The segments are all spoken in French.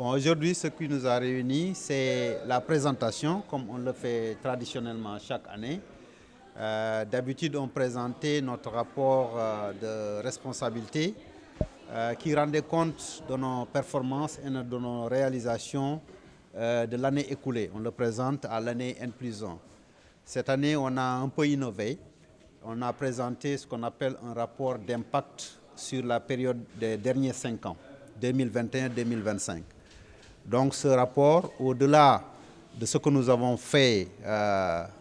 Bon, aujourd'hui, ce qui nous a réunis, c'est la présentation, comme on le fait traditionnellement chaque année. D'habitude, on présentait notre rapport de responsabilité qui rendait compte de nos performances et de nos réalisations de l'année écoulée. On le présente à l'année N+1. Cette année, on a un peu innové. On a présenté ce qu'on appelle un rapport d'impact sur la période des derniers 5 ans, 2021-2025. Donc ce rapport, au-delà de ce que nous avons fait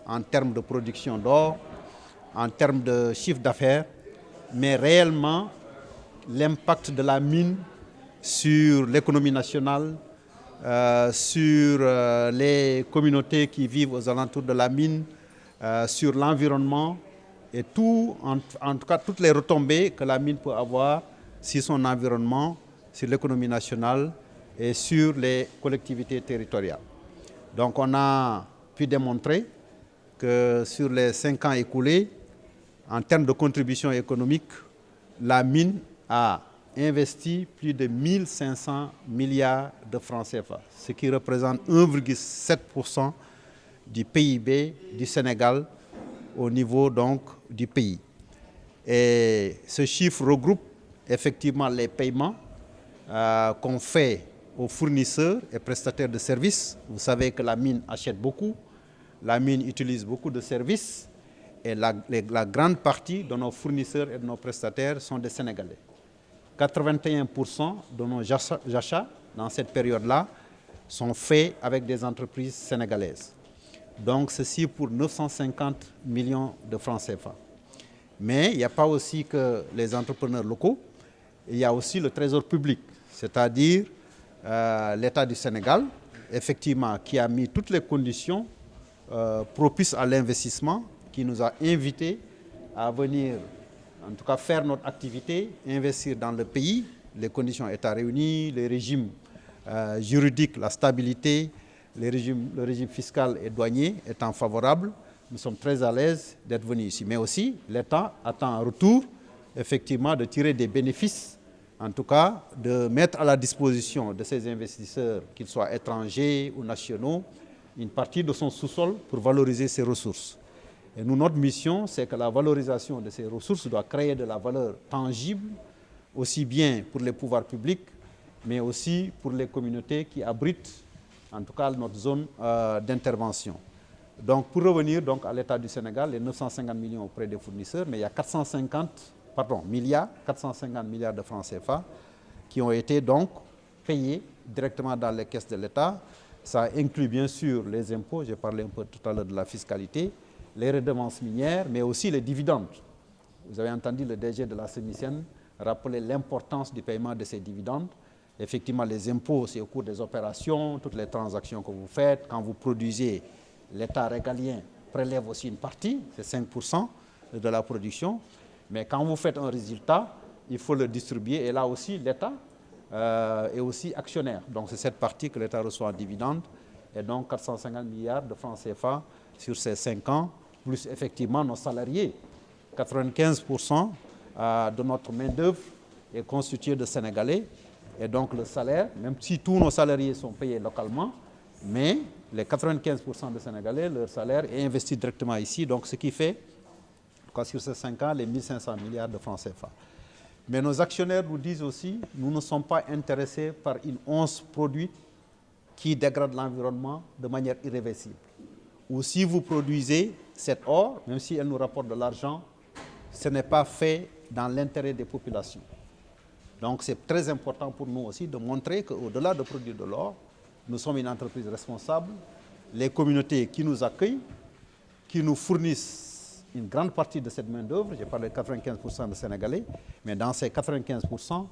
en termes de production d'or, en termes de chiffre d'affaires, mais réellement l'impact de la mine sur l'économie nationale, sur les communautés qui vivent aux alentours de la mine, sur l'environnement et tout, en tout cas toutes les retombées que la mine peut avoir sur son environnement, sur l'économie nationale et sur les collectivités territoriales. Donc on a pu démontrer que sur les 5 ans écoulés, en termes de contribution économique, la mine a investi plus de 1500 milliards de francs CFA, ce qui représente 1,7% du PIB du Sénégal au niveau donc du pays. Et ce chiffre regroupe effectivement les paiements qu'on fait aux fournisseurs et prestataires de services. Vous savez que la mine achète beaucoup, la mine utilise beaucoup de services et la grande partie de nos fournisseurs et de nos prestataires sont des Sénégalais. 81% de nos achats dans cette période-là sont faits avec des entreprises sénégalaises. Donc ceci pour 950 millions de francs CFA. Mais il n'y a pas aussi que les entrepreneurs locaux, il y a aussi le trésor public, c'est-à-dire l'État du Sénégal, effectivement, qui a mis toutes les conditions propices à l'investissement, qui nous a invités à venir, en tout cas faire notre activité, investir dans le pays. Les conditions étant réunies, les régimes juridiques, la stabilité, le régime fiscal et douanier étant favorable, nous sommes très à l'aise d'être venus ici. Mais aussi, l'État attend en retour, effectivement, de tirer des bénéfices, en tout cas, de mettre à la disposition de ces investisseurs, qu'ils soient étrangers ou nationaux, une partie de son sous-sol pour valoriser ses ressources. Et nous, notre mission, c'est que la valorisation de ces ressources doit créer de la valeur tangible, aussi bien pour les pouvoirs publics, mais aussi pour les communautés qui abritent, en tout cas, notre zone d'intervention. Donc, pour revenir donc, à l'État du Sénégal, les 950 millions auprès des fournisseurs, mais il y a 450 milliards de francs CFA qui ont été donc payés directement dans les caisses de l'État. Ça inclut bien sûr les impôts, j'ai parlé un peu tout à l'heure de la fiscalité, les redevances minières, mais aussi les dividendes. Vous avez entendu le DG de la SEMISEN rappeler l'importance du paiement de ces dividendes. Effectivement, les impôts, c'est au cours des opérations, toutes les transactions que vous faites. Quand vous produisez, l'État régalien prélève aussi une partie, c'est 5% de la production. Mais quand vous faites un résultat, il faut le distribuer. Et là aussi, l'État est aussi actionnaire. Donc c'est cette partie que l'État reçoit en dividende. Et donc 450 milliards de francs CFA sur ces 5 ans, plus effectivement nos salariés. 95% de notre main-d'œuvre est constituée de Sénégalais. Et donc le salaire, même si tous nos salariés sont payés localement, mais les 95% de Sénégalais, leur salaire est investi directement ici. Donc ce qui fait, sur ces 5 ans, les 1500 milliards de francs CFA. Mais nos actionnaires nous disent aussi, nous ne sommes pas intéressés par une once produite qui dégrade l'environnement de manière irréversible. Ou si vous produisez cet or, même si elle nous rapporte de l'argent, ce n'est pas fait dans l'intérêt des populations. Donc c'est très important pour nous aussi de montrer qu'au-delà de produire de l'or, nous sommes une entreprise responsable. Les communautés qui nous accueillent, qui nous fournissent une grande partie de cette main-d'œuvre, j'ai parlé de 95% de Sénégalais, mais dans ces 95%,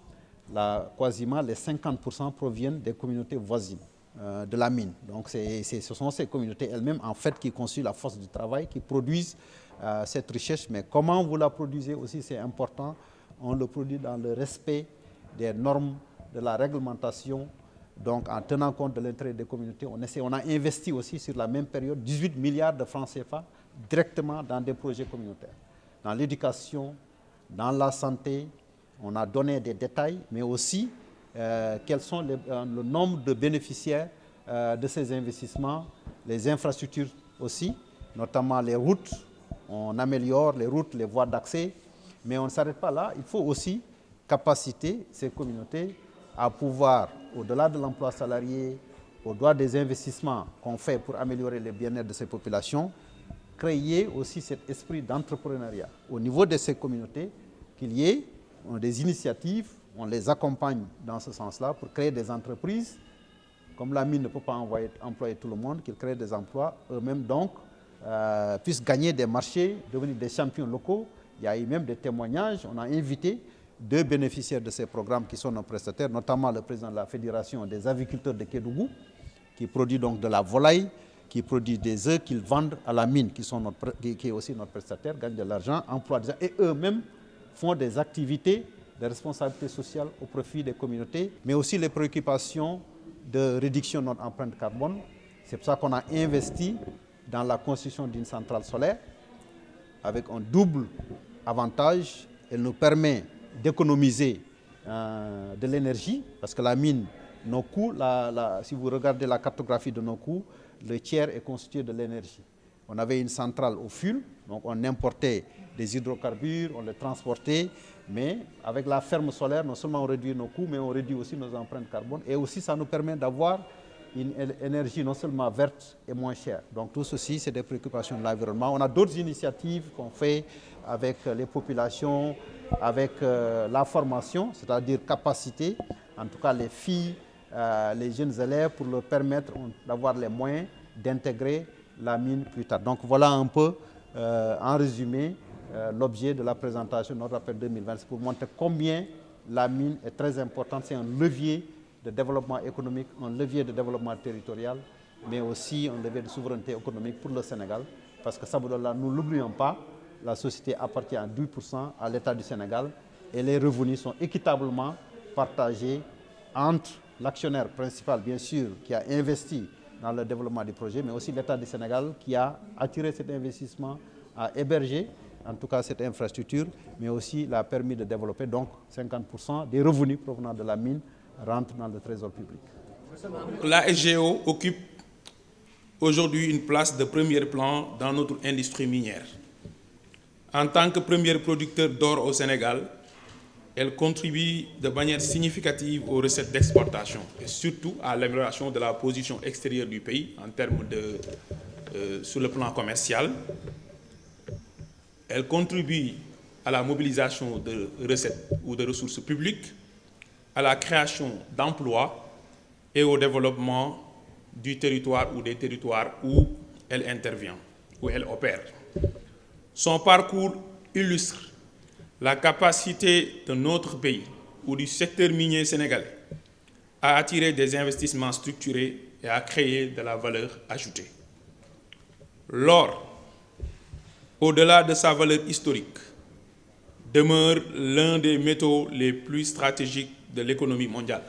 quasiment les 50% proviennent des communautés voisines de la mine. Donc ce sont ces communautés elles-mêmes en fait qui constituent la force du travail, qui produisent cette richesse. Mais comment vous la produisez aussi, c'est important. On le produit dans le respect des normes de la réglementation. Donc en tenant compte de l'intérêt des communautés, on a investi aussi sur la même période 18 milliards de francs CFA directement dans des projets communautaires. Dans l'éducation, dans la santé, on a donné des détails, mais aussi quels sont le nombre de bénéficiaires de ces investissements, les infrastructures aussi, notamment les routes. On améliore les routes, les voies d'accès, mais on ne s'arrête pas là. Il faut aussi capaciter ces communautés à pouvoir, au-delà de l'emploi salarié, au-delà des investissements qu'on fait pour améliorer le bien-être de ces populations, créer aussi cet esprit d'entrepreneuriat au niveau de ces communautés, qu'il y ait des initiatives, on les accompagne dans ce sens-là pour créer des entreprises. Comme la mine ne peut pas employer tout le monde, qu'ils créent des emplois eux-mêmes, donc puissent gagner des marchés, devenir des champions locaux. Il y a eu même des témoignages. On a invité 2 bénéficiaires de ces programmes qui sont nos prestataires, notamment le président de la Fédération des agriculteurs de Kédougou, qui produit donc de la volaille, qui produit des œufs qu'ils vendent à la mine, qui est aussi notre prestataire, gagnent de l'argent, emploient des gens, et eux-mêmes font des activités de responsabilité sociale au profit des communautés, mais aussi les préoccupations de réduction de notre empreinte carbone. C'est pour ça qu'on a investi dans la construction d'une centrale solaire avec un double avantage. Elle nous permet d'économiser de l'énergie, parce que la mine, nos coûts, si vous regardez la cartographie de nos coûts, le tiers est constitué de l'énergie. On avait une centrale au fioul, donc on importait des hydrocarbures, on les transportait, mais avec la ferme solaire, non seulement on réduit nos coûts, mais on réduit aussi nos empreintes carbone, et aussi ça nous permet d'avoir une énergie non seulement verte et moins chère. Donc tout ceci, c'est des préoccupations de l'environnement. On a d'autres initiatives qu'on fait avec les populations, avec la formation, c'est-à-dire capacité, en tout cas les filles, les jeunes élèves, pour leur permettre d'avoir les moyens d'intégrer la mine plus tard. Donc voilà un peu, en résumé, l'objet de la présentation de notre rappel 2020. C'est pour montrer combien la mine est très importante. C'est un levier de développement économique, un levier de développement territorial, mais aussi un levier de souveraineté économique pour le Sénégal. Parce que Sabodala, nous ne l'oublions pas, la société appartient à 10% à l'État du Sénégal et les revenus sont équitablement partagés entre l'actionnaire principal, bien sûr, qui a investi dans le développement du projet, mais aussi l'État du Sénégal qui a attiré cet investissement, a hébergé en tout cas cette infrastructure, mais aussi l'a permis de développer. Donc 50% des revenus provenant de la mine rentrent dans le trésor public. La SGO occupe aujourd'hui une place de premier plan dans notre industrie minière. En tant que premier producteur d'or au Sénégal, elle contribue de manière significative aux recettes d'exportation et surtout à l'amélioration de la position extérieure du pays en termes sur le plan commercial. Elle contribue à la mobilisation de recettes ou de ressources publiques, à la création d'emplois et au développement du territoire ou des territoires où elle intervient, où elle opère. Son parcours illustre la capacité de notre pays ou du secteur minier sénégalais à attirer des investissements structurés et à créer de la valeur ajoutée. L'or, au-delà de sa valeur historique, demeure l'un des métaux les plus stratégiques de l'économie mondiale.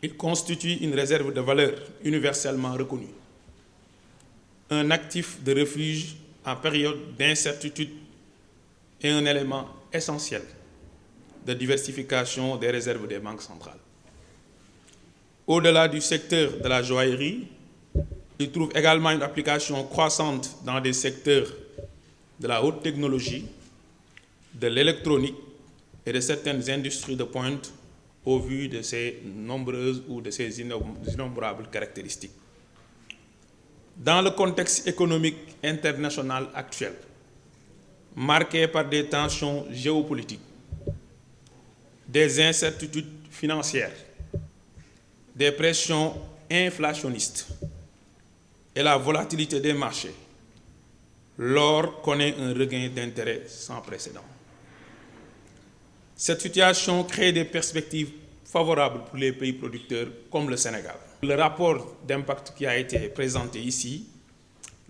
Il constitue une réserve de valeur universellement reconnue, un actif de refuge en période d'incertitude et un élément essentiel de diversification des réserves des banques centrales. Au-delà du secteur de la joaillerie, il trouve également une application croissante dans des secteurs de la haute technologie, de l'électronique et de certaines industries de pointe au vu de ses nombreuses ou de ses innombrables caractéristiques. Dans le contexte économique international actuel, marqué par des tensions géopolitiques, des incertitudes financières, des pressions inflationnistes et la volatilité des marchés, l'or connaît un regain d'intérêt sans précédent. Cette situation crée des perspectives favorables pour les pays producteurs comme le Sénégal. Le rapport d'impact qui a été présenté ici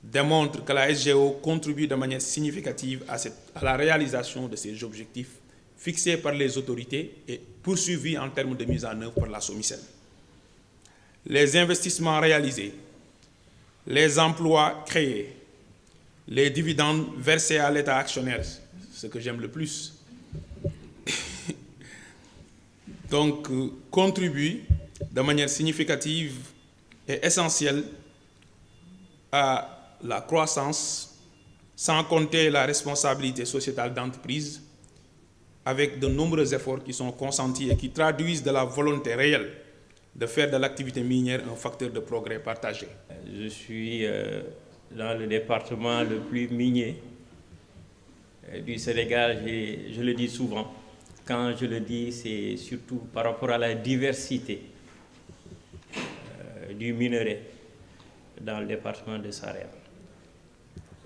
démontre que la SGO contribue de manière significative à la réalisation de ces objectifs fixés par les autorités et poursuivis en termes de mise en œuvre par la SOMISEN. Les investissements réalisés, les emplois créés, les dividendes versés à l'État actionnaire, ce que j'aime le plus, donc contribue de manière significative et essentielle à la croissance, sans compter la responsabilité sociétale d'entreprise, avec de nombreux efforts qui sont consentis et qui traduisent de la volonté réelle de faire de l'activité minière un facteur de progrès partagé. Je suis dans le département le plus minier du Sénégal, je le dis souvent. Quand je le dis, c'est surtout par rapport à la diversité du minerai dans le département de Saraya.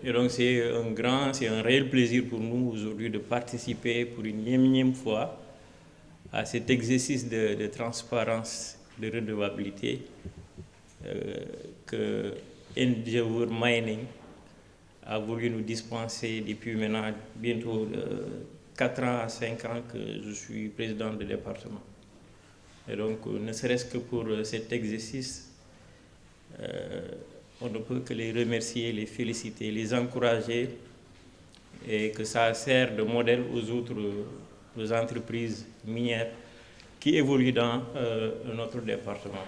Et donc c'est un réel plaisir pour nous aujourd'hui de participer pour une énième fois à cet exercice de transparence, de redevabilité que Endeavour Mining a voulu nous dispenser depuis maintenant bientôt 4 ans à 5 ans que je suis président du département. Et donc, ne serait-ce que pour cet exercice, on ne peut que les remercier, les féliciter, les encourager et que ça sert de modèle aux entreprises minières qui évoluent dans notre département.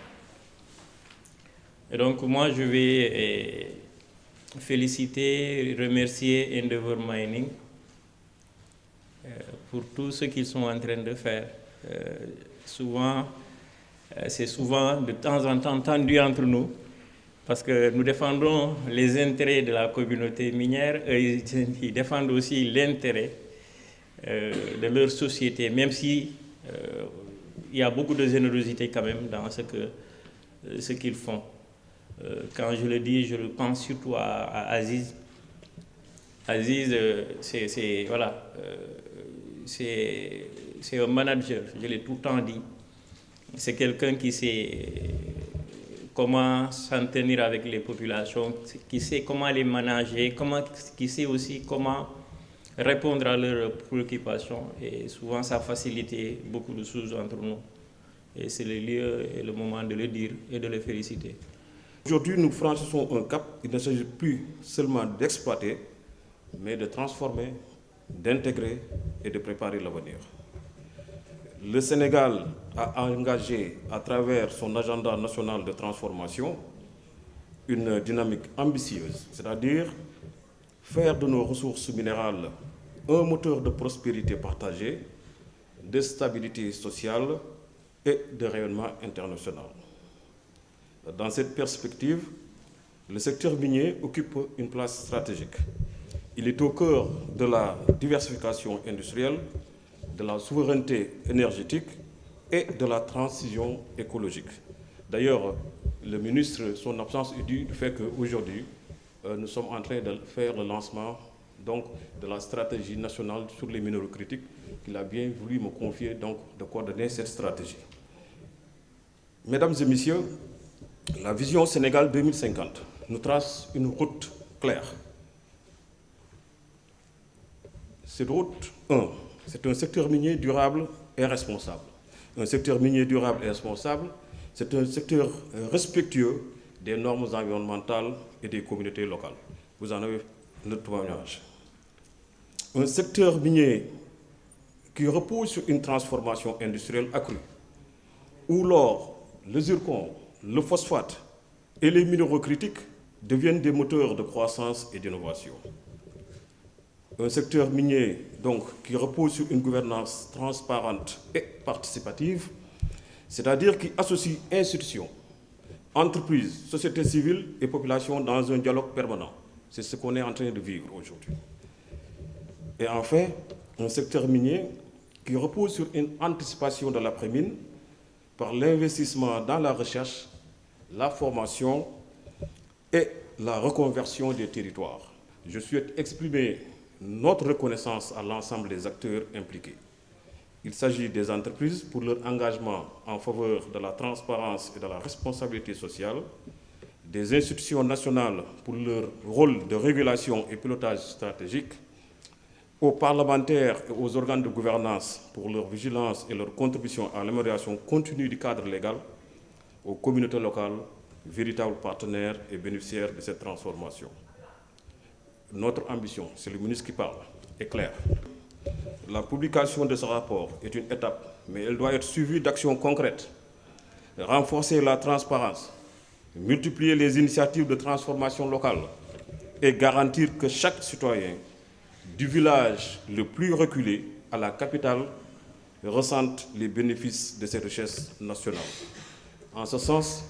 Et donc, moi, je vais féliciter, remercier Endeavour Mining pour tout ce qu'ils sont en train de faire. C'est souvent de temps en temps tendu entre nous, parce que nous défendons les intérêts de la communauté minière et ils défendent aussi l'intérêt de leur société, même si il y a beaucoup de générosité quand même dans ce qu'ils font. Quand je le dis, je pense surtout à Aziz. Aziz, c'est un manager, je l'ai tout le temps dit. C'est quelqu'un qui sait comment s'en tenir avec les populations, qui sait comment les manager, qui sait aussi comment répondre à leurs préoccupations. Et souvent, ça facilite beaucoup de choses entre nous. Et c'est le lieu et le moment de le dire et de le féliciter. Aujourd'hui, nous franchissons un cap. Il ne s'agit plus seulement d'exploiter, mais de transformer, d'intégrer et de préparer l'avenir. Le Sénégal a engagé, à travers son agenda national de transformation, une dynamique ambitieuse, c'est-à-dire faire de nos ressources minérales un moteur de prospérité partagée, de stabilité sociale et de rayonnement international. Dans cette perspective, le secteur minier occupe une place stratégique. Il est au cœur de la diversification industrielle, de la souveraineté énergétique et de la transition écologique. D'ailleurs, le ministre, son absence est due du fait qu'aujourd'hui, nous sommes en train de faire le lancement donc, de la stratégie nationale sur les minéraux critiques qu'il a bien voulu me confier donc, de coordonner cette stratégie. Mesdames et messieurs, la vision Sénégal 2050 nous trace une route claire. Cette route, c'est un secteur minier durable et responsable. Un secteur minier durable et responsable, c'est un secteur respectueux des normes environnementales et des communautés locales. Vous en avez le témoignage. Un secteur minier qui repose sur une transformation industrielle accrue, où l'or, le zircon, le phosphate et les minéraux critiques deviennent des moteurs de croissance et d'innovation. Un secteur minier donc, qui repose sur une gouvernance transparente et participative, c'est-à-dire qui associe institutions, entreprises, sociétés civiles et populations dans un dialogue permanent. C'est ce qu'on est en train de vivre aujourd'hui. Et enfin, un secteur minier qui repose sur une anticipation de l'après-mine par l'investissement dans la recherche, la formation et la reconversion des territoires. Je souhaite exprimer notre reconnaissance à l'ensemble des acteurs impliqués. Il s'agit des entreprises pour leur engagement en faveur de la transparence et de la responsabilité sociale, des institutions nationales pour leur rôle de régulation et pilotage stratégique, aux parlementaires et aux organes de gouvernance pour leur vigilance et leur contribution à l'amélioration continue du cadre légal, aux communautés locales, véritables partenaires et bénéficiaires de cette transformation. Notre ambition, c'est le ministre qui parle, est claire. La publication de ce rapport est une étape, mais elle doit être suivie d'actions concrètes. Renforcer la transparence, multiplier les initiatives de transformation locale et garantir que chaque citoyen, du village le plus reculé à la capitale, ressente les bénéfices de ces richesses nationales. En ce sens,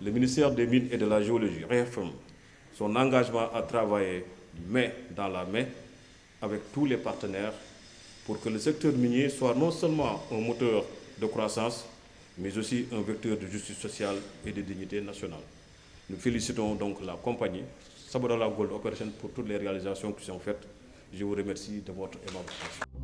le ministère des Mines et de la Géologie réaffirme son engagement à travailler main dans la main avec tous les partenaires pour que le secteur minier soit non seulement un moteur de croissance, mais aussi un vecteur de justice sociale et de dignité nationale. Nous félicitons donc la compagnie Sabodala Gold Operation pour toutes les réalisations qui sont faites. Je vous remercie de votre aimable attention.